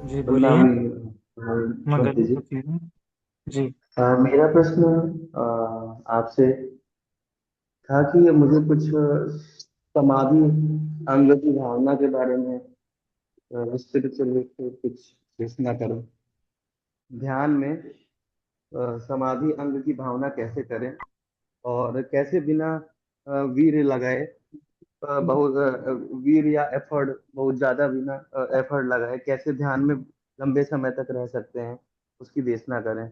जी बोलिए। प्रणाम मगन बंटी जी। फकीर। जी। मेरा प्रश्न आपसे था कि मुझे कुछ समाधि अंग की भावना के बारे में विस्तृत रूप से कुछ विश्लेषण करें। ध्यान में समाधि अंग की भावना कैसे करें और कैसे बिना वीर लगाए, बहुत वीर या एफर्ट, बहुत ज्यादा बिना एफर्ट लगाए कैसे ध्यान में लंबे समय तक रह सकते हैं, उसकी देशना करें।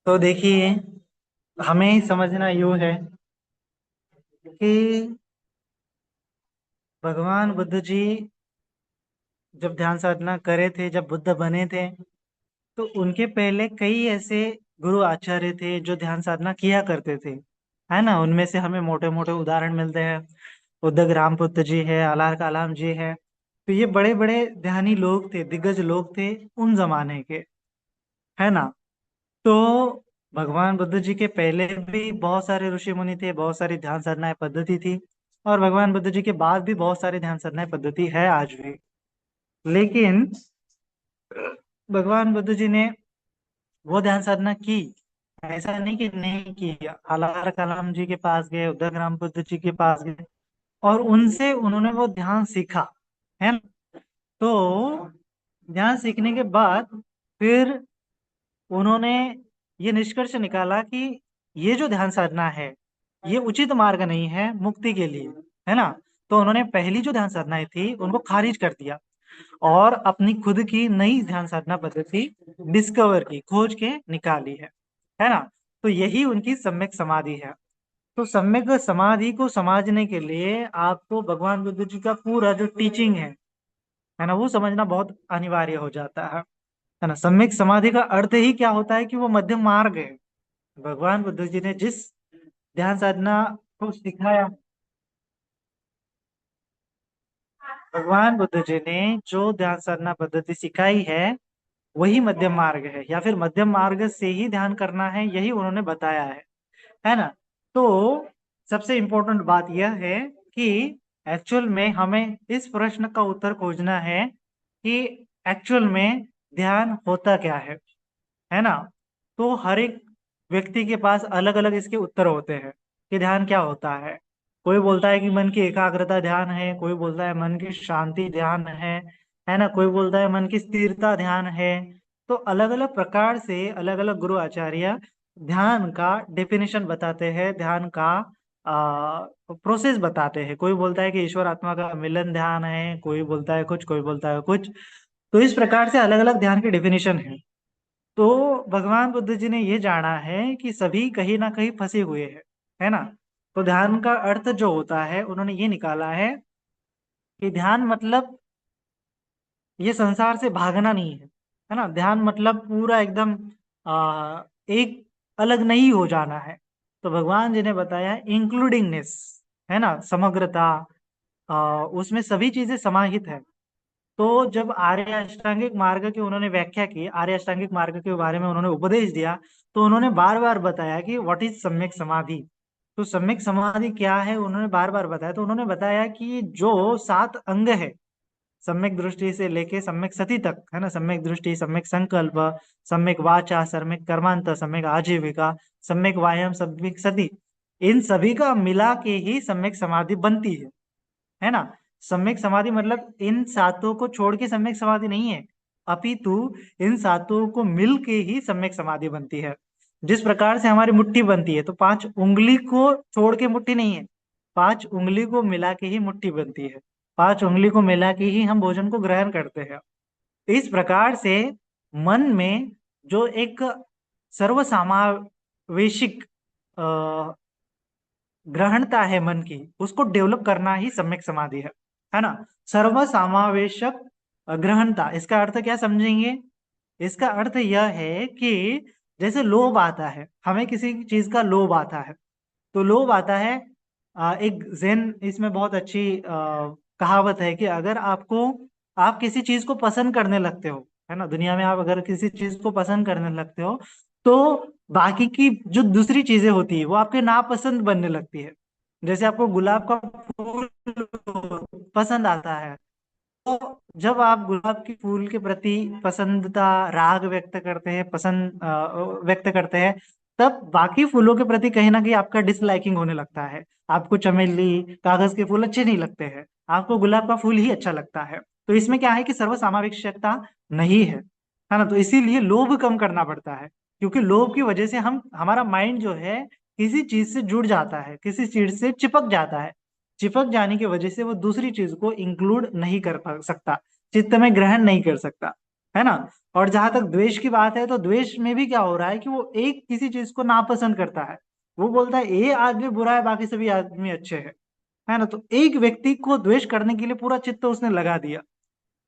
तो देखिए, हमें समझना यूँ है कि भगवान बुद्ध जी जब ध्यान साधना करे थे, जब बुद्ध बने थे, तो उनके पहले कई ऐसे गुरु आचार्य थे जो ध्यान साधना किया करते थे, है ना। उनमें से हमें मोटे मोटे उदाहरण मिलते हैं। उद्धग रामपुत्र जी है, अलार कलाम जी है। तो ये बड़े बड़े ध्यानी लोग थे, दिग्गज लोग थे उन जमाने के, है ना। तो भगवान बुद्ध जी के पहले भी बहुत सारे ऋषि मुनि थे, बहुत सारी ध्यान साधनाएं पद्धति थी। और भगवान बुद्ध जी के बाद भी बहुत सारी ध्यान साधनाएं पद्धति है आज भी। लेकिन भगवान बुद्ध जी ने वो ध्यान साधना की, ऐसा नहीं कि नहीं की। अलार कलाम जी के पास गए, उद्धव राम बुद्ध जी के पास गए, और उनसे उन्होंने वो ध्यान सीखा, है ना। तो ध्यान सीखने के बाद फिर उन्होंने ये निष्कर्ष निकाला कि ये जो ध्यान साधना है, ये उचित मार्ग नहीं है मुक्ति के लिए, है ना। तो उन्होंने पहली जो ध्यान साधनाएं थी उनको खारिज कर दिया और अपनी खुद की नई ध्यान साधना पद्धति डिस्कवर की, खोज के निकाली है ना। तो यही उनकी सम्यक समाधि है। तो सम्यक समाधि को समझने के लिए आपको भगवान बुद्ध जी का पूरा जो टीचिंग है ना, वो समझना बहुत अनिवार्य हो जाता है ना। सम्यक समाधि का अर्थ ही क्या होता है कि वो मध्यम मार्ग है। भगवान बुद्ध जी ने जिस ध्यान साधना को सिखाया, भगवान बुद्ध जी ने जो ध्यान साधना पद्धति सिखाई है, वही मध्यम मार्ग है, या फिर मध्यम मार्ग से ही ध्यान करना है, यही उन्होंने बताया है ना। तो सबसे इम्पोर्टेंट बात यह है कि एक्चुअल में हमें इस प्रश्न का उत्तर खोजना है कि एक्चुअल में ध्यान होता क्या है ना। तो हर एक व्यक्ति के पास अलग अलग इसके उत्तर होते हैं कि ध्यान क्या होता है। कोई बोलता है कि मन की एकाग्रता ध्यान है, कोई बोलता है मन की शांति ध्यान है ना, कोई बोलता है मन की स्थिरता ध्यान है। तो अलग अलग प्रकार से अलग अलग गुरु आचार्य ध्यान का डेफिनेशन बताते हैं, ध्यान का प्रोसेस बताते हैं। कोई बोलता है कि ईश्वर आत्मा का मिलन ध्यान है, कोई बोलता है कुछ, कोई बोलता है कुछ। तो इस प्रकार से अलग अलग ध्यान की डेफिनेशन है। तो भगवान बुद्ध जी ने ये जाना है कि सभी कहीं ना कहीं फंसे हुए हैं, है ना। तो ध्यान का अर्थ जो होता है, उन्होंने ये निकाला है कि ध्यान मतलब ये संसार से भागना नहीं है ना। ध्यान मतलब पूरा एकदम एक अलग नहीं हो जाना है। तो भगवान जी ने बताया इंक्लूडिंगनेस, है ना, समग्रता, उसमें सभी चीजें समाहित है। तो जब आर्य अष्टांगिक मार्ग की उन्होंने व्याख्या की, आर्य अष्टांगिक मार्ग के बारे में उन्होंने उपदेश दिया, तो उन्होंने बार बार बताया कि व्हाट इज सम्यक समाधि। तो सम्यक समाधि क्या है, उन्होंने बार बार बताया। तो उन्होंने बताया कि जो 7 अंग है, सम्यक दृष्टि से लेके सम्यक सति तक, है ना, सम्यक दृष्टि, सम्यक संकल्प, सम्यक वाचा, सम्यक कर्मांत, सम्यक आजीविका, सम्यक वायाम, सम्यक सति, इन सभी का मिला के ही सम्यक समाधि बनती है ना। सम्यक समाधि मतलब इन सातों को छोड़ के सम्यक समाधि नहीं है, अपितु इन सातों को मिल के ही सम्यक समाधि बनती है। जिस प्रकार से हमारी मुट्ठी बनती है, तो 5 उंगली को छोड़ के मुट्ठी नहीं है, 5 उंगली को मिला के ही मुट्ठी बनती है, 5 उंगली को मिला के ही हम भोजन को ग्रहण करते हैं। इस प्रकार से मन में जो एक सर्वसमावेशिक ग्रहणता है मन की, उसको डेवलप करना ही सम्यक समाधि है ना। सर्वसमावेशक ग्रहणता, इसका अर्थ क्या समझेंगे। इसका अर्थ यह है कि जैसे लोभ आता है, हमें किसी चीज का लोभ आता है, तो लोभ आता है। एक जैन इसमें बहुत अच्छी कहावत है कि अगर आपको, आप किसी चीज को पसंद करने लगते हो, है ना, दुनिया में आप अगर किसी चीज को पसंद करने लगते हो, तो बाकी की जो दूसरी चीजें होती है वो आपके नापसंद बनने लगती है। जैसे आपको गुलाब का फूल पसंद आता है, जब आप गुलाब के फूल के प्रति पसंदता, राग व्यक्त करते हैं, पसंद व्यक्त करते हैं, तब बाकी फूलों के प्रति कहीं ना कहीं आपका डिसलाइकिंग होने लगता है। आपको चमेली, कागज के फूल अच्छे नहीं लगते हैं, आपको गुलाब का फूल ही अच्छा लगता है। तो इसमें क्या है कि सर्वसामाविकता नहीं है ना। तो इसीलिए लोभ कम करना पड़ता है, क्योंकि लोभ की वजह से हम, हमारा माइंड जो है किसी चीज से जुड़ जाता है, किसी चीज से चिपक जाता है। चिपक जाने की वजह से वो दूसरी चीज को इंक्लूड नहीं कर सकता, चित्त में ग्रहण नहीं कर सकता, है ना। और जहां तक द्वेष की बात है, तो द्वेष में भी क्या हो रहा है कि वो एक किसी चीज को नापसंद करता है। वो बोलता है ये आदमी बुरा है, बाकी सभी आदमी अच्छे हैं, है ना। तो एक व्यक्ति को द्वेष करने के लिए पूरा चित्त उसने लगा दिया,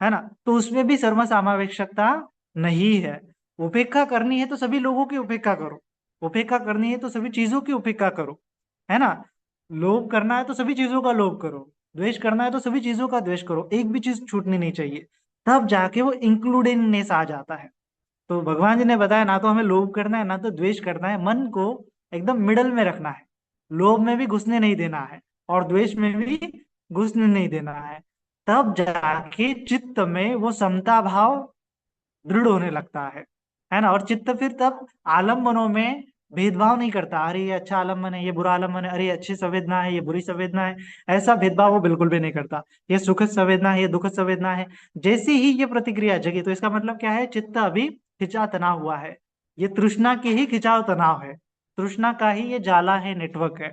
है ना। तो उसमें भी सर्वसमावेशकता नहीं है। उपेक्षा करनी है तो सभी लोगों की उपेक्षा करो, उपेक्षा करनी है तो सभी चीजों की उपेक्षा करो, है ना। लोभ करना है तो सभी चीजों का लोभ करो, द्वेष करना है तो सभी चीजों का द्वेष करो, एक भी चीज छूटनी नहीं चाहिए। तब जाके वो इंक्लूडिंगनेस आ जाता है। तो भगवान जी ने बताया, ना तो हमें लोभ करना है, ना तो द्वेष करना है, मन को एकदम मिडल में रखना है। लोभ में भी घुसने नहीं देना है, और द्वेष में भी घुसने नहीं देना है। तब जाके चित्त में वो समता भाव दृढ़ होने लगता है ना। और चित्त फिर तब आलम्बनों में भेदभाव नहीं करता, अरे ये अच्छा आलम्बन है, ये बुरा आलम्बन है, अरे ये अच्छी संवेदना है, ये बुरी संवेदना है। ऐसा भेदभाव वो बिल्कुल भी नहीं करता। ये सुखद संवेदना है, ये दुखद संवेदना है। जैसे ही ये प्रतिक्रिया जगी, तो इसका मतलब क्या है, चित्त अभी खिंचा तना हुआ है। ये तृष्णा की ही खिंचाव तनाव है, तृष्णा का ही ये जाला है, नेटवर्क है।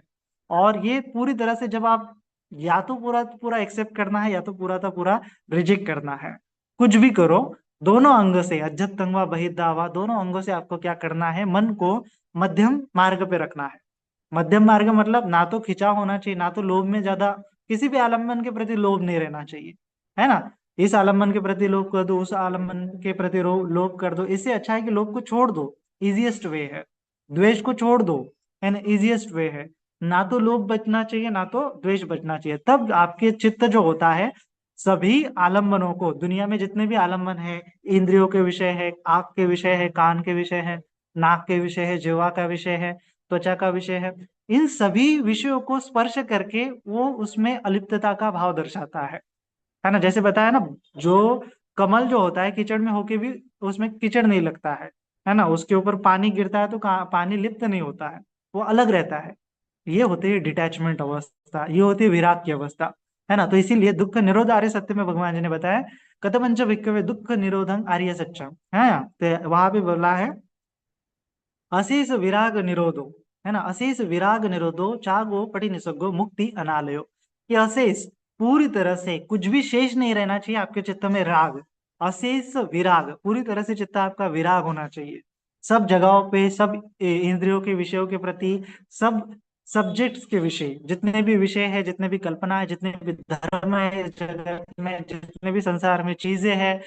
और ये पूरी तरह से जब आप, या तो पूरा पूरा एक्सेप्ट करना है, या तो पूरा का पूरा रिजेक्ट करना है। कुछ भी करो, दोनों अंग से, अज्जत व बहिर्दावा, दोनों अंगों से आपको क्या करना है, मन को मध्यम मार्ग पे रखना है। मध्यम मार्ग मतलब ना तो खिंचाव होना चाहिए, ना तो लोभ में ज्यादा, किसी भी आलम्बन के प्रति लोभ नहीं रहना चाहिए, है ना। इस आलम्बन के प्रति लोभ कर दो, उस आलम्बन के प्रति लोभ कर दो, इससे अच्छा है कि लोभ को छोड़ दो, इजिएस्ट वे है। द्वेष को छोड़ दो, है ना, इजिएस्ट वे है। ना तो लोभ बचना चाहिए, ना तो द्वेष बचना चाहिए। तब आपके चित्त जो होता है, सभी आलम्बनों को, दुनिया में जितने भी आलम्बन है, इंद्रियों के विषय है, आंख के विषय है, कान के विषय है, नाक के विषय है, जीवा का विषय है, त्वचा का विषय है, इन सभी विषयों को स्पर्श करके वो उसमें अलिप्तता का भाव दर्शाता है ना। जैसे बताया ना, जो कमल जो होता है कीचड़ में होके भी उसमें कीचड़ नहीं लगता है ना। उसके ऊपर पानी गिरता है तो पानी लिप्त नहीं होता है, वो अलग रहता है। ये होती है डिटैचमेंट अवस्था, ये होती है विराग की अवस्था, है ना। तो इसीलिए दुख निरोध आर्य सत्य में भगवान जी ने बताया, कथमंच भिक्खवे दुख निरोधं आर्य सत्यम, है ना। तो वहां पे बोला है, अशेष विराग निरोधो, है ना, अशेष विराग निरोधो चागो पटी निसग्गो मुक्ति अनालयो। कि अशेष, पूरी तरह से कुछ भी शेष नहीं रहना चाहिए आपके चित्त में, राग, अशेष विराग, पूरी तरह से चित्त आपका विराग होना चाहिए। सब जगहों पे, सब इंद्रियों के विषयों के प्रति, सब सब्जेक्ट्स के विषय, जितने भी विषय है, जितने भी कल्पना है, जितने भी धर्म है इस जगत में, जितने भी संसार में चीजें हैं,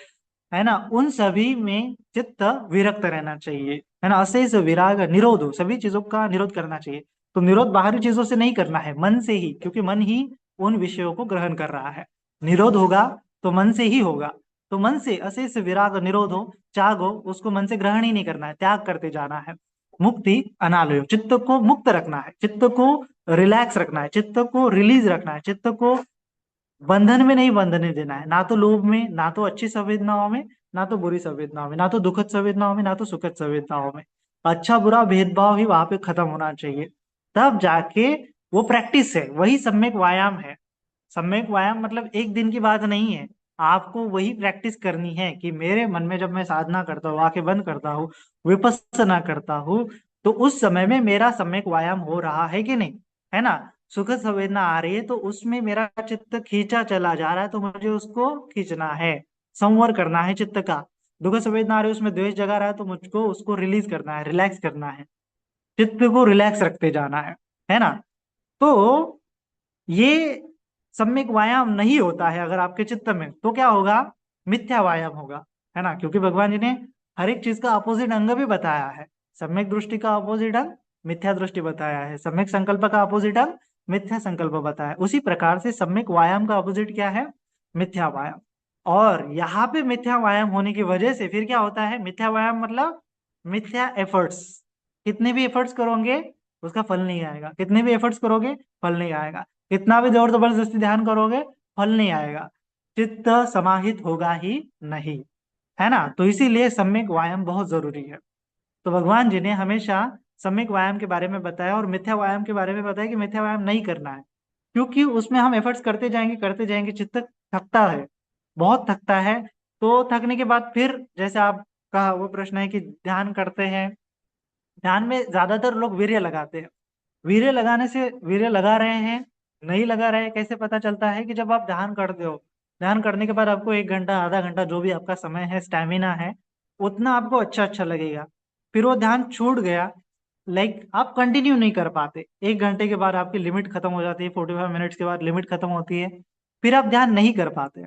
है ना, उन सभी में चित्त विरक्त रहना चाहिए, है ना। अशेष विराग निरोध हो, सभी चीजों का निरोध करना चाहिए। तो निरोध बाहरी चीजों से नहीं करना है, मन से ही, क्योंकि मन ही उन विषयों को ग्रहण कर रहा है। निरोध होगा तो मन से ही होगा। तो मन से अशेष विराग निरोध हो, त्याग हो, उसको मन से ग्रहण ही नहीं करना है, त्याग करते जाना है। मुक्ति अनालय, चित्त को मुक्त रखना है, चित्त को रिलैक्स रखना है, चित्त को रिलीज रखना है, चित्त को बंधन में नहीं बंधने देना है, ना तो लोभ में, ना तो अच्छी संवेदनाओं में, ना तो बुरी संवेदनाओं में, ना तो दुखद संवेदनाओं में, ना तो सुखद संवेदनाओं में। अच्छा बुरा भेदभाव ही वहां पे खत्म होना चाहिए। तब जाके वो प्रैक्टिस है, वही सम्यक व्यायाम है। सम्यक व्यायाम मतलब एक दिन की बात नहीं है। आपको वही प्रैक्टिस करनी है कि मेरे मन में जब मैं साधना करता हूँ, आंखें बंद करता हूँ, विपस्सना करता हूँ, तो उस समय में मेरा सम्यक व्यायाम हो रहा है कि नहीं, है ना। सुखद संवेदना आ रही है तो उसमें मेरा चित्त खींचा चला जा रहा है, तो मुझे उसको खींचना है, संवर करना है चित्त का। दुखद संवेदना आ रही है, उसमें द्वेष जगा रहा है, तो मुझको उसको रिलीज करना है, रिलैक्स करना है, चित्त को रिलैक्स रखते जाना है ना। तो ये सम्यक व्यायाम नहीं होता है अगर आपके चित्त में, तो क्या होगा, मिथ्या व्यायाम होगा, है ना। क्योंकि भगवान जी ने हर एक चीज का अपोजिट अंग भी बताया है। सम्यक दृष्टि का अपोजिट अंग मिथ्या दृष्टि बताया है, सम्यक संकल्प का अपोजिट अंग मिथ्या संकल्प बताया है। उसी प्रकार से सम्यक व्यायाम का अपोजिट क्या है, मिथ्या व्यायाम। और यहाँ पे मिथ्या व्यायाम होने की वजह से फिर क्या होता है, मिथ्या व्यायाम मतलब मिथ्या एफर्ट्स। कितने भी एफर्ट्स करोगे उसका फल नहीं आएगा, कितने भी एफर्ट्स करोगे फल नहीं आएगा, कितना भी जोर जबरदस्ती ध्यान करोगे फल नहीं आएगा। चित्त समाहित होगा ही नहीं, है ना। तो इसीलिए सम्यक व्यायाम बहुत जरूरी है। तो भगवान जी ने हमेशा सम्यक व्यायाम के बारे में बताया और मिथ्या व्यायाम के बारे में बताया कि मिथ्या व्यायाम नहीं करना है, क्योंकि उसमें हम एफर्ट्स करते जाएंगे, चित्त थकता है, बहुत थकता है। तो थकने के बाद फिर जैसे आप कहा वो प्रश्न है कि ध्यान करते हैं, ध्यान में ज्यादातर लोग वीर्य लगाते हैं। वीर्य लगाने से, वीर्य लगा रहे हैं नहीं लगा रहे हैं कैसे पता चलता है कि जब आप ध्यान करते हो, ध्यान करने के बाद आपको 1 घंटा आधा घंटा जो भी आपका समय है, स्टैमिना है, उतना आपको अच्छा अच्छा लगेगा। फिर वो ध्यान छूट गया, लाइक आप कंटिन्यू नहीं कर पाते, 1 घंटे के बाद आपकी लिमिट खत्म हो जाती है, 45 मिनट्स के बाद लिमिट खत्म होती है, फिर आप ध्यान नहीं कर पाते।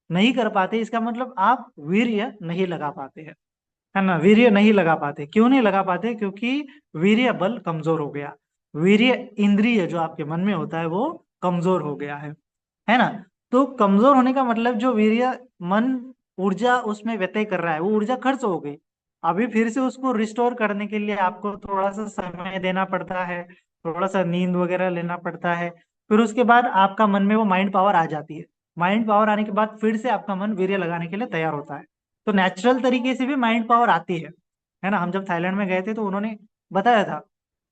नहीं कर पाते इसका मतलब आप वीर्य नहीं लगा पाते हैं, है ना। वीर्य नहीं लगा पाते, क्यों नहीं लगा पाते? क्योंकि वीर्य बल कमजोर हो गया, वीर्य इंद्रिय जो आपके मन में होता है वो कमजोर हो गया है ना। तो कमजोर होने का मतलब जो वीर्य मन ऊर्जा उसमें व्यत्यय कर रहा है, वो ऊर्जा खर्च हो गई। अभी फिर से उसको रिस्टोर करने के लिए आपको थोड़ा सा समय देना पड़ता है, थोड़ा सा नींद वगैरह लेना पड़ता है। फिर उसके बाद आपका मन में वो माइंड पावर आ जाती है। माइंड पावर आने के बाद फिर से आपका मन वीर्य लगाने के लिए तैयार होता है। तो नेचुरल तरीके से भी माइंड पावर आती है ना। हम जब थाईलैंड में गए थे तो उन्होंने बताया था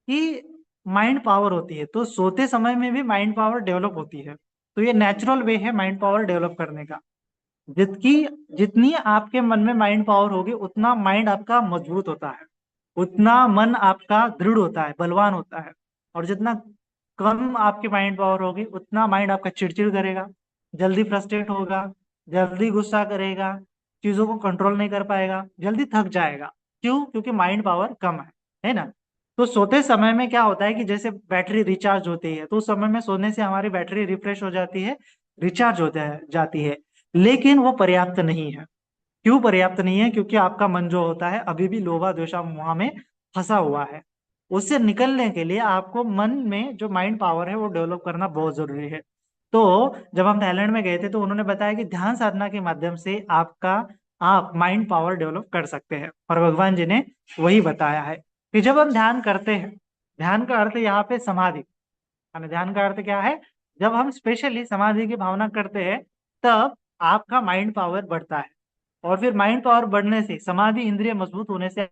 कि माइंड पावर होती है, तो सोते समय में भी माइंड पावर डेवलप होती है। तो ये नेचुरल वे है माइंड पावर डेवलप करने का। जितकी जितनी आपके मन में माइंड पावर होगी उतना माइंड आपका मजबूत होता है, उतना मन आपका दृढ़ होता है, बलवान होता है। और जितना कम आपकी माइंड पावर होगी उतना माइंड आपका चिड़चिड़ करेगा, जल्दी फ्रस्ट्रेट होगा, जल्दी गुस्सा करेगा, चीजों को कंट्रोल नहीं कर पाएगा, जल्दी थक जाएगा। क्यों? क्योंकि माइंड पावर कम है ना। तो सोते समय में क्या होता है कि जैसे बैटरी रिचार्ज होती है, तो उस समय में सोने से हमारी बैटरी रिफ्रेश हो जाती है, रिचार्ज हो जाती है। लेकिन वो पर्याप्त नहीं है। क्यों पर्याप्त नहीं है? क्योंकि आपका मन जो होता है अभी भी लोभा द्वेषा मोह में फंसा हुआ है। उससे निकलने के लिए आपको मन में जो माइंड पावर है वो डेवलप करना बहुत जरूरी है। तो जब हम थाईलैंड में गए थे तो उन्होंने बताया कि ध्यान साधना के माध्यम से आप माइंड पावर डेवलप कर सकते हैं, और भगवान जी ने वही बताया है कि जब हम ध्यान करते हैं, ध्यान का अर्थ यहाँ पे समाधि, है। ध्यान का अर्थ क्या है? जब हम स्पेशली समाधि की भावना करते हैं तब आपका माइंड पावर बढ़ता है, और फिर माइंड पावर बढ़ने से, समाधि इंद्रिय मजबूत होने से,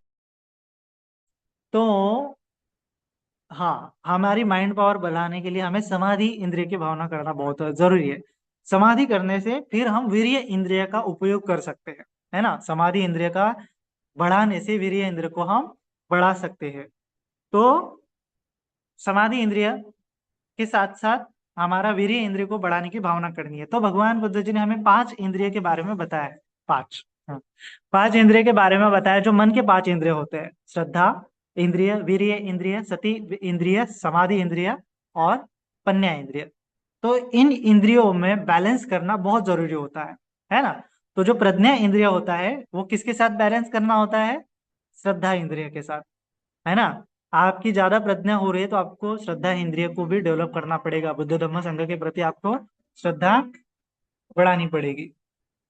तो हाँ, हमारी माइंड पावर बढ़ाने के लिए हमें समाधि इंद्रिय की भावना करना बहुत जरूरी है। समाधि करने से फिर हम वीर्य इंद्रिय का उपयोग कर सकते हैं, है ना। समाधि इंद्रिय का बढ़ाने से वीर्य इंद्रिय को हम बढ़ा सकते हैं। तो समाधि इंद्रिय के साथ साथ हमारा वीर्य इंद्रिय को बढ़ाने की भावना करनी है। तो भगवान बुद्ध जी ने हमें 5 इंद्रिय के बारे में बताया है। पांच, हाँ, 5 इंद्रिय के बारे में बताया, जो मन के 5 इंद्रिय होते हैं: श्रद्धा इंद्रिय, वीर्य इंद्रिय, सती इंद्रिय, समाधि इंद्रिय और पन्या इंद्रिय। तो इन इंद्रियों में बैलेंस करना बहुत जरूरी होता है ना। तो जो प्रज्ञा इंद्रिय होता है वो किसके साथ बैलेंस करना होता है? श्रद्धा इंद्रिय के साथ, है ना। आपकी ज्यादा प्रज्ञा हो रही है तो आपको श्रद्धा इंद्रिय को भी डेवलप करना पड़ेगा, बुद्ध धम्म संघ के प्रति आपको श्रद्धा बढ़ानी पड़ेगी,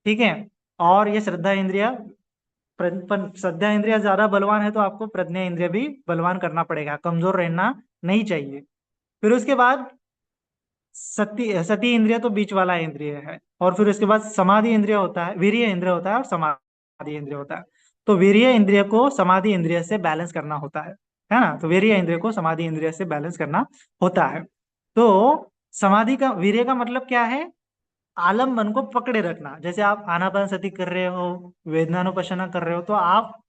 ठीक है। और ये श्रद्धा इंद्रिय, श्रद्धा इंद्रिय ज्यादा बलवान है तो आपको प्रज्ञा इंद्रिय भी बलवान करना पड़ेगा, कमजोर रहना नहीं चाहिए। फिर उसके बाद सती सती इंद्रिय तो बीच वाला इंद्रिय है, और फिर उसके बाद समाधि इंद्रिय होता है, वीर्य इंद्रिय होता है और समाधि इंद्रिय होता है। तो वीर्य इंद्रिय को समाधि इंद्रिय से बैलेंस करना होता है ना। तो वीर्य इंद्रिय को समाधि इंद्रिय से बैलेंस करना होता है। तो समाधि का, वीर्य का मतलब क्या है? आलम्बन को पकड़े रखना। जैसे आप आनापान सती कर रहे हो, वेदनानुपश्यना कर रहे हो, तो आप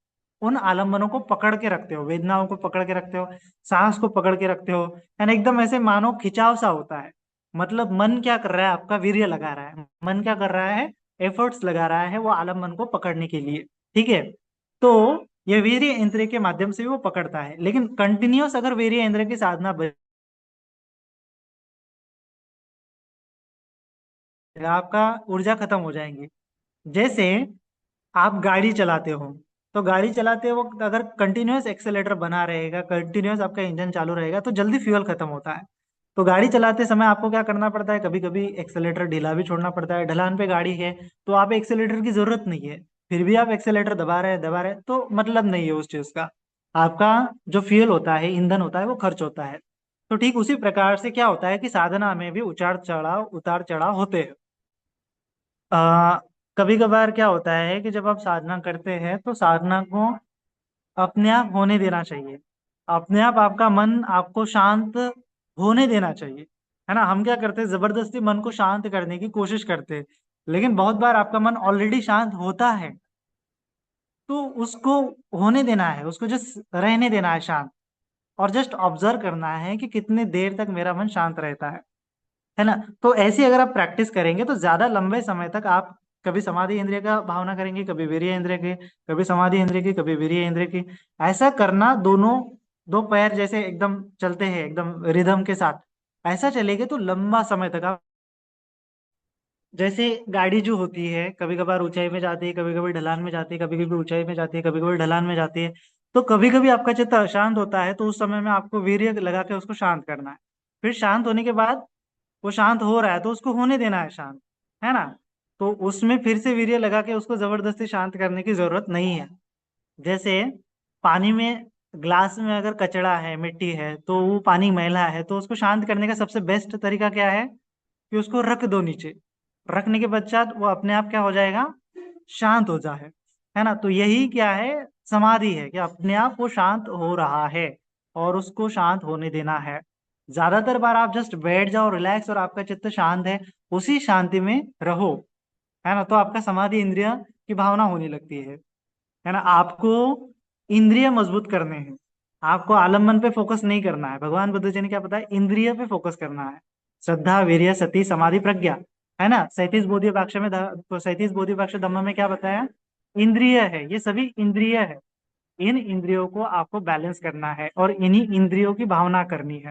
उन आलम्बनों को पकड़ के रखते हो, वेदनाओं को पकड़ के रखते हो, सांस को पकड़ के रखते हो, यानी एकदम ऐसे मानो खिंचाव सा होता है। मतलब मन क्या कर रहा है? आपका वीर्य लगा रहा है, मन क्या कर रहा है? एफर्ट्स लगा रहा है वो आलम्बन को पकड़ने के लिए, ठीक है। तो ये वीर्य इंद्रिय के माध्यम से भी वो पकड़ता है, लेकिन कंटिन्यूअस अगर वीर्य इंद्रिय की साधना आपका ऊर्जा खत्म हो जाएंगी। जैसे आप गाड़ी चलाते हो, तो गाड़ी चलाते वक्त अगर कंटिन्यूअस एक्सेलेटर बना रहेगा, कंटिन्यूअस आपका इंजन चालू रहेगा, तो जल्दी फ्यूल खत्म होता है। तो गाड़ी चलाते समय आपको क्या करना पड़ता है? कभी कभी एक्सेलेटर ढीला भी छोड़ना पड़ता है। ढलान पे गाड़ी है तो आप एक्सेलेटर की जरूरत नहीं है, फिर भी आप एक्सेलेटर दबा रहे हैं, तो मतलब नहीं है उस चीज का। आपका जो फ्यूल होता है, ईंधन होता है, वो खर्च होता है। तो ठीक उसी प्रकार से क्या होता है कि साधना में भी उतार चढ़ाव होते हैं, आ, कभी कभार क्या होता है कि जब आप साधना करते हैं तो साधना को अपने आप होने देना चाहिए। अपने आप आपका मन आपको शांत होने देना चाहिए। है ना, हम क्या करते हैं, जबरदस्ती मन को शांत करने की कोशिश करते हैं। लेकिन बहुत बार आपका मन ऑलरेडी शांत होता है, तो उसको होने देना है, उसको जस्ट रहने देना है शांत। और जस्ट ऑब्जर्व करना है कि कितने देर तक मेरा मन शांत रहता है ना। तो ऐसी अगर आप प्रैक्टिस करेंगे तो ज्यादा लंबे समय तक आप कभी समाधि इंद्रिय का भावना करेंगे, कभी वीर्य इंद्रिय की, कभी समाधि इंद्रिय की, कभी वीर्य इंद्रिय की। ऐसा करना, दोनों दो पैर जैसे एकदम चलते हैं एकदम रिदम के साथ, ऐसा चलेंगे तो लंबा समय तक आप, जैसे गाड़ी जो होती है कभी कभार ऊंचाई में जाती है, कभी कभी ढलान में जाती है, कभी कभी ऊंचाई में जाती है, कभी कभी ढलान में जाती है। तो कभी कभी आपका चित्त अशांत होता है, तो उस समय में आपको वीर्य लगा के उसको शांत करना है। फिर शांत होने के बाद वो शांत हो रहा है तो उसको होने देना है शांत, है ना। तो उसमें फिर से वीर्य लगा के उसको जबरदस्ती शांत करने की जरूरत नहीं है। जैसे पानी में, ग्लास में अगर कचरा है, मिट्टी है, तो वो पानी मैला है, तो उसको शांत करने का सबसे बेस्ट तरीका क्या है कि उसको रख दो नीचे। रखने के पश्चात वो अपने आप क्या हो जाएगा, शांत हो जाए। है ना, तो यही क्या है, समाधि है कि अपने आप वो शांत हो रहा है और उसको शांत होने देना है। ज्यादातर बार आप जस्ट बैठ जाओ रिलैक्स और आपका चित्त शांत है, उसी शांति में रहो। है ना, तो आपका समाधि इंद्रिय की भावना होने लगती है ना। आपको इंद्रिय मजबूत करने हैं, आपको आलम्बन पे फोकस नहीं करना है। भगवान बुद्ध जी ने क्या बताया, इंद्रिय पे फोकस करना है। श्रद्धा, वीर्य, सती, समाधि, प्रज्ञा। है ना, 37 बोधि वाक्य में 37 बोधि वाक्य धम्म में क्या बताया, इंद्रिय है, ये सभी इंद्रिय है। इन इंद्रियों को आपको बैलेंस करना है और इन्हीं इंद्रियों की भावना करनी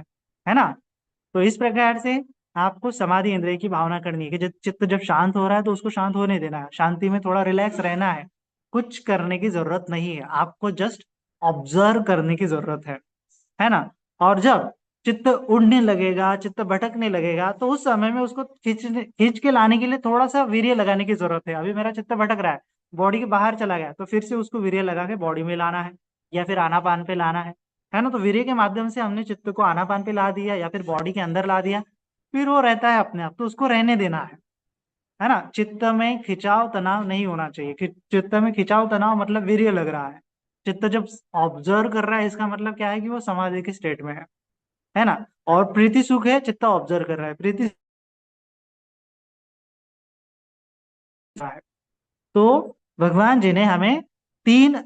है ना। तो इस प्रकार से आपको समाधि इंद्रिय की भावना करनी है कि जब चित्त जब शांत हो रहा है तो उसको शांत होने देना है, शांति में थोड़ा रिलैक्स रहना है। कुछ करने की जरूरत नहीं है, आपको जस्ट ऑब्जर्व करने की जरूरत है ना। और जब चित्त उड़ने लगेगा, चित्त भटकने लगेगा, तो उस समय में उसको खींच के लाने के लिए थोड़ा सा वीर्य लगाने की जरूरत है। अभी मेरा चित्त भटक रहा है, बॉडी के बाहर चला गया, तो फिर से उसको वीर्य लगा के बॉडी में लाना है, या फिर आनापान पे लाना है ना। तो वीर्य के माध्यम से हमने चित्त को आनापान पे ला दिया या फिर बॉडी के अंदर ला दिया, फिर वो रहता है अपने आप, तो उसको रहने देना है ना। चित्त में खिंचाव तनाव नहीं होना चाहिए। चित्त में खिंचाव तनाव मतलब वीर्य लग रहा है। चित्त जब ऑब्जर्व कर रहा है, इसका मतलब क्या है कि वो समाधि की स्टेट में है ना। और प्रीति सुख है, चित्त ऑब्जर्व कर रहा है, प्रीति है। तो भगवान जी ने हमें तीन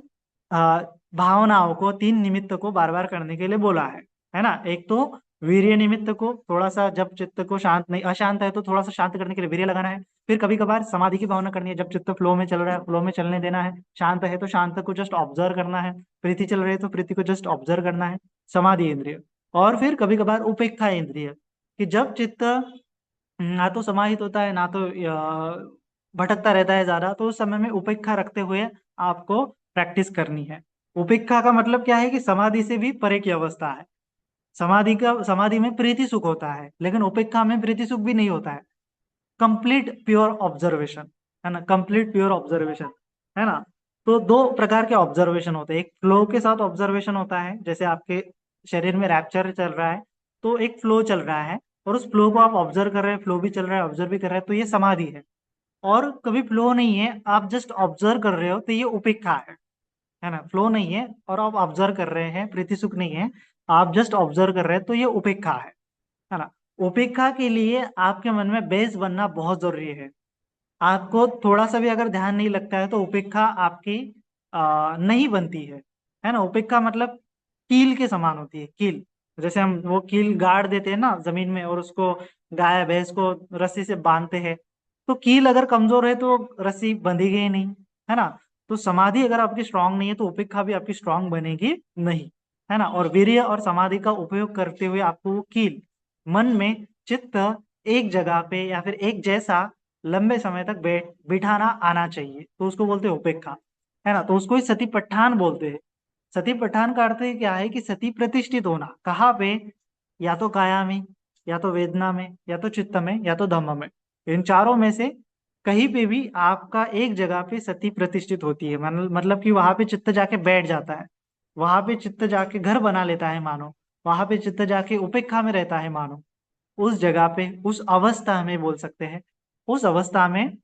आ, भावनाओं को, तीन निमित्त को बार बार करने के लिए बोला है ना। एक तो वीर्य निमित्त को, थोड़ा सा जब चित्त को शांत नहीं, अशांत है तो थोड़ा सा शांत करने के लिए वीर्य लगाना है। फिर कभी कभार समाधि की भावना करनी है, जब चित्त फ्लो में चल रहा है, फ्लो में चलने देना है। शांत है तो शांत को जस्ट ऑब्जर्व करना है, प्रीति चल रही है तो प्रीति को जस्ट ऑब्जर्व करना है, समाधि इंद्रिय। और फिर कभी कभार उपेक्षा इंद्रिय, कि जब चित्त ना तो समाहित होता है, ना तो भटकता रहता है ज्यादा, तो उस समय में उपेक्षा रखते हुए आपको प्रैक्टिस करनी है। उपेक्षा का मतलब क्या है कि समाधि से भी परे की अवस्था है। समाधि में प्रीति सुख होता है, लेकिन उपेक्षा में प्रीति सुख भी नहीं होता है। कंप्लीट प्योर ऑब्जर्वेशन, है ना, कंप्लीट प्योर ऑब्जर्वेशन, है ना। तो दो प्रकार के ऑब्जर्वेशन होते हैं, एक फ्लो के साथ ऑब्जर्वेशन होता है, जैसे आपके शरीर में रैप्चर चल रहा है, तो एक फ्लो चल रहा है और उस फ्लो को आप ऑब्जर्व कर रहे हैं, फ्लो भी चल रहा है, ऑब्जर्व भी कर रहे हैं, तो ये समाधि है। और कभी फ्लो नहीं है, आप जस्ट ऑब्जर्व कर रहे हो, तो ये उपेक्षा है ना। फ्लो नहीं है और आप ऑब्जर्व कर रहे हैं, प्रीति सुख नहीं है, आप जस्ट ऑब्जर्व कर रहे हैं, तो ये उपेक्षा है ना। उपेक्षा के लिए आपके मन में बेस बनना बहुत जरूरी है। आपको थोड़ा सा भी अगर ध्यान नहीं लगता है तो उपेक्षा आपकी नहीं बनती है ना। उपेक्षा मतलब कील के समान होती है, कील। जैसे हम वो कील गाड़ देते हैं ना जमीन में, और उसको गाय भैंस को रस्सी से बांधते हैं, तो कील अगर कमजोर है तो रस्सी बंधी गई नहीं, है ना। तो समाधि अगर आपकी स्ट्रांग नहीं है तो उपेक्षा भी आपकी स्ट्रांग बनेगी नहीं, है ना। और वीर्य और समाधि का उपयोग करते हुए आपको वो कील, मन में चित्त एक जगह पे या फिर एक जैसा लंबे समय तक बिठाना आना चाहिए, तो उसको बोलते हैं उपेक्षा, है ना। तो उसको ही सती पठान बोलते हैं। सती पठान का अर्थ क्या है कि सती प्रतिष्ठित होना, कहाँ पे, या तो काया में, या तो वेदना में, या तो चित्त में, या तो धम्म में। इन चारों में से कहीं पे भी आपका एक जगह पे सती प्रतिष्ठित होती है, मतलब कि वहां पे चित्त जाके बैठ जाता है, वहां पे चित्त जाके घर बना लेता है मानो, वहां पे चित्त जाके उपेक्षा में रहता है मानो। उस जगह पे, उस अवस्था में बोल सकते हैं, उस अवस्था में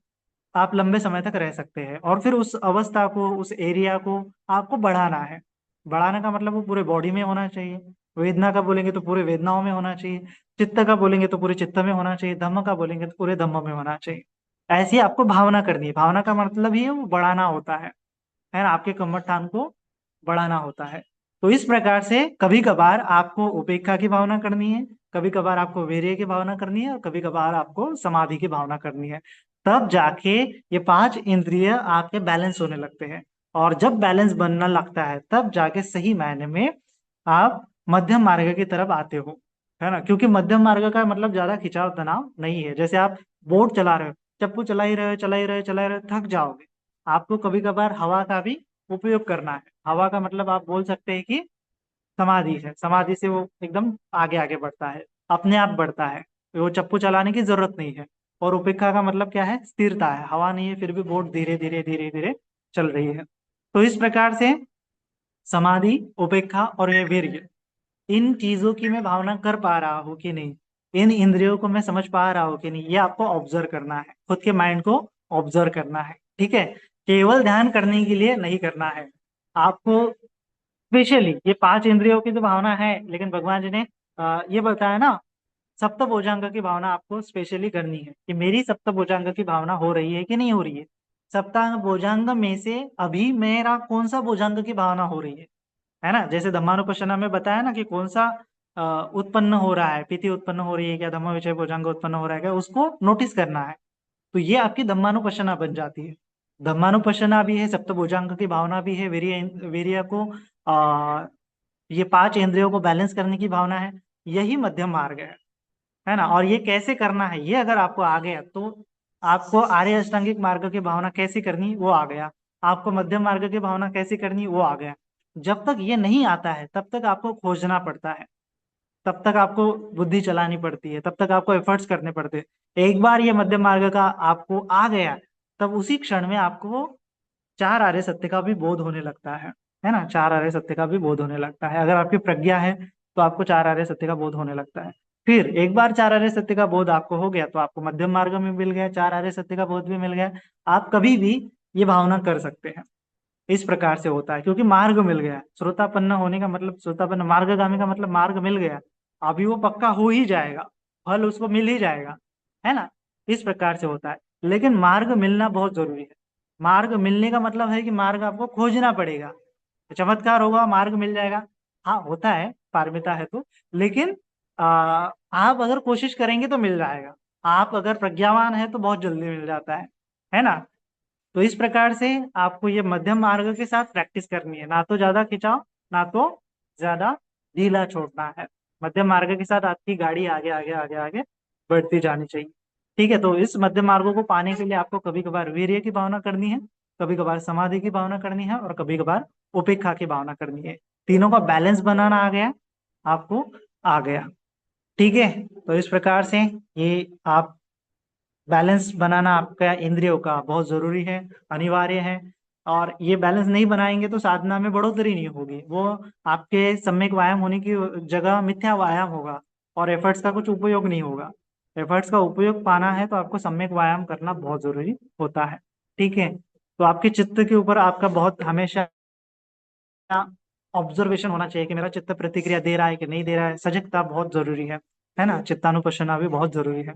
आप लंबे समय तक रह सकते हैं। और फिर उस अवस्था को, उस एरिया को आपको बढ़ाना है। बढ़ाने का मतलब वो पूरे बॉडी में होना चाहिए। वेदना का बोलेंगे तो पूरे वेदनाओं में होना चाहिए। चित्त का बोलेंगे तो पूरे चित्त में होना चाहिए। धम्म का बोलेंगे तो पूरे धम्म में होना चाहिए। ऐसी आपको भावना करनी है। भावना का मतलब ही है वो बढ़ाना होता है ना, आपके कमरस्थान को बढ़ाना होता है। तो इस प्रकार से कभी कभार आपको उपेक्षा की भावना करनी है, कभी कभार आपको वीर्य की भावना करनी है, और कभी कभार आपको समाधि की भावना करनी है। तब जाके ये पांच इंद्रिय आपके बैलेंस होने लगते हैं। और जब बैलेंस बनना लगता है तब जाके सही मायने में आप मध्यम मार्ग की तरफ आते हो, है ना। क्योंकि मध्यम मार्ग का मतलब ज्यादा खिंचाव तनाव नहीं है। जैसे आप बोट चला रहे हो, चप्पू चला ही रहे हो, चला ही रहे हो, चला ही रहे हो, थक जाओगे। आपको कभी कभार हवा का भी उपयोग करना है। हवा का मतलब आप बोल सकते हैं कि समाधि है। समाधि से वो एकदम आगे आगे बढ़ता है, अपने आप बढ़ता है। वो चप्पू चलाने की जरूरत नहीं है। और उपेक्षा का मतलब क्या है? स्थिरता है। हवा नहीं है फिर भी बोट धीरे धीरे धीरे धीरे चल रही है। तो इस प्रकार से समाधि, उपेक्षा और ये वीर्य, इन चीजों की मैं भावना कर पा रहा हूँ कि नहीं, इन इंद्रियों को मैं समझ पा रहा हूँ कि नहीं, ये आपको ऑब्जर्व करना है। खुद के माइंड को ऑब्जर्व करना है, ठीक है। केवल ध्यान करने के लिए नहीं करना है आपको। स्पेशली ये पांच इंद्रियों की तो भावना है, लेकिन भगवान जी ने ये बताया ना, सप्त भुजंग की भावना आपको स्पेशली करनी है कि मेरी सप्त भुजंग की भावना हो रही है कि नहीं हो रही है। सप्तांग भुजंग में से अभी मेरा कौन सा भुजंग की भावना हो रही है ना। जैसे धम्मानुपश्यना में बताया ना कि कौन सा उत्पन्न हो रहा है, पीति उत्पन्न हो रही है क्या, धम्म विषय भुजंग उत्पन्न हो रहा है क्या, उसको नोटिस करना है। तो ये आपकी धम्मानुपश्यना बन जाती है। धम्मानुपश्यना भी है, सप्तभुजांग की भावना भी है, वीर्य वीर्य को आ, ये पांच इंद्रियों को बैलेंस करने की भावना है। यही मध्यम मार्ग है ना। और ये कैसे करना है, ये अगर आपको आ गया तो आपको आर्य अष्टांगिक मार्ग की भावना कैसे करनी वो आ गया। आपको मध्यम मार्ग की भावना कैसे करनी वो आ गया। जब तक ये नहीं आता है तब तक आपको खोजना पड़ता है, तब तक आपको बुद्धि चलानी पड़ती है, तब तक आपको एफर्ट्स करने पड़ते हैं। एक बार ये मध्यम मार्ग का आपको आ गया, तब उसी क्षण में आपको चार आर्य सत्य का भी बोध होने लगता है ना। चार आर्य सत्य का भी बोध होने लगता है। अगर आपकी प्रज्ञा है तो आपको चार आर्य सत्य का बोध होने लगता है। फिर एक बार चार आर्य सत्य का बोध आपको हो गया तो आपको मध्यम मार्ग में मिल गया, चार आर्य सत्य का बोध भी मिल गया। आप कभी भी ये भावना कर सकते हैं। इस प्रकार से होता है, क्योंकि मार्ग मिल गया। श्रोतापन्न होने का मतलब, श्रोतापन्न मार्गगामी का मतलब मार्ग मिल गया। अभी वो पक्का हो ही जाएगा, फल उसको मिल ही जाएगा, है ना। इस प्रकार से होता है। लेकिन मार्ग मिलना बहुत जरूरी है। मार्ग मिलने का मतलब है कि मार्ग आपको खोजना पड़ेगा। चमत्कार होगा, मार्ग मिल जाएगा, हाँ होता है, पारमिता है तो। लेकिन आप अगर कोशिश करेंगे तो मिल जाएगा। आप अगर प्रज्ञावान है तो बहुत जल्दी मिल जाता है ना। तो इस प्रकार से आपको ये मध्यम मार्ग के साथ प्रैक्टिस करनी है, ना तो ज्यादा खिंचाव, ना तो ज्यादा ढीला छोड़ना है। मध्यम मार्ग के साथ आपकी गाड़ी आगे आगे आगे आगे बढ़ती जानी चाहिए। ठीक है, तो इस मध्यम मार्गों को पाने के लिए आपको कभी कभार वीर्य की भावना करनी है, कभी कभार समाधि की भावना करनी है, और कभी कभार उपेक्षा की भावना करनी है। तीनों का बैलेंस बनाना आ गया आपको, आ गया। ठीक है, तो इस प्रकार से ये आप बैलेंस बनाना आपका इंद्रियों का बहुत जरूरी है, अनिवार्य है। और ये बैलेंस नहीं बनाएंगे तो साधना में बढ़ोतरी नहीं होगी, वो आपके सम्यक व्यायाम होने की जगह मिथ्या व्यायाम होगा, और एफर्ट्स का कुछ उपयोग नहीं होगा। एफर्ट्स का उपयोग पाना है तो आपको सम्यक व्यायाम करना बहुत जरूरी होता है। ठीक है, तो आपके चित्त के ऊपर आपका बहुत हमेशा ऑब्जर्वेशन होना चाहिए कि मेरा चित्त प्रतिक्रिया दे रहा है कि नहीं दे रहा है। सजगता बहुत जरूरी है ना। चित्तानुपश्यना भी बहुत जरूरी है।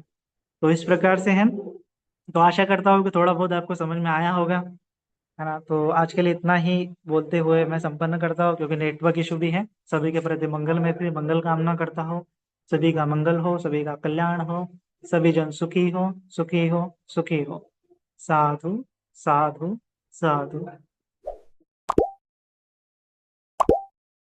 तो इस प्रकार से है। तो आशा करता हूँ कि थोड़ा बहुत आपको समझ में आया होगा, है ना। तो आज के लिए इतना ही बोलते हुए मैं संपन्न करता हूँ, क्योंकि नेटवर्क इशू भी है। सभी के प्रति मंगल में भी मंगल कामना करता हूँ। सभी का मंगल हो, सभी का कल्याण हो, सभी जन सुखी हो, सुखी हो, सुखी हो। साधु, साधु, साधु।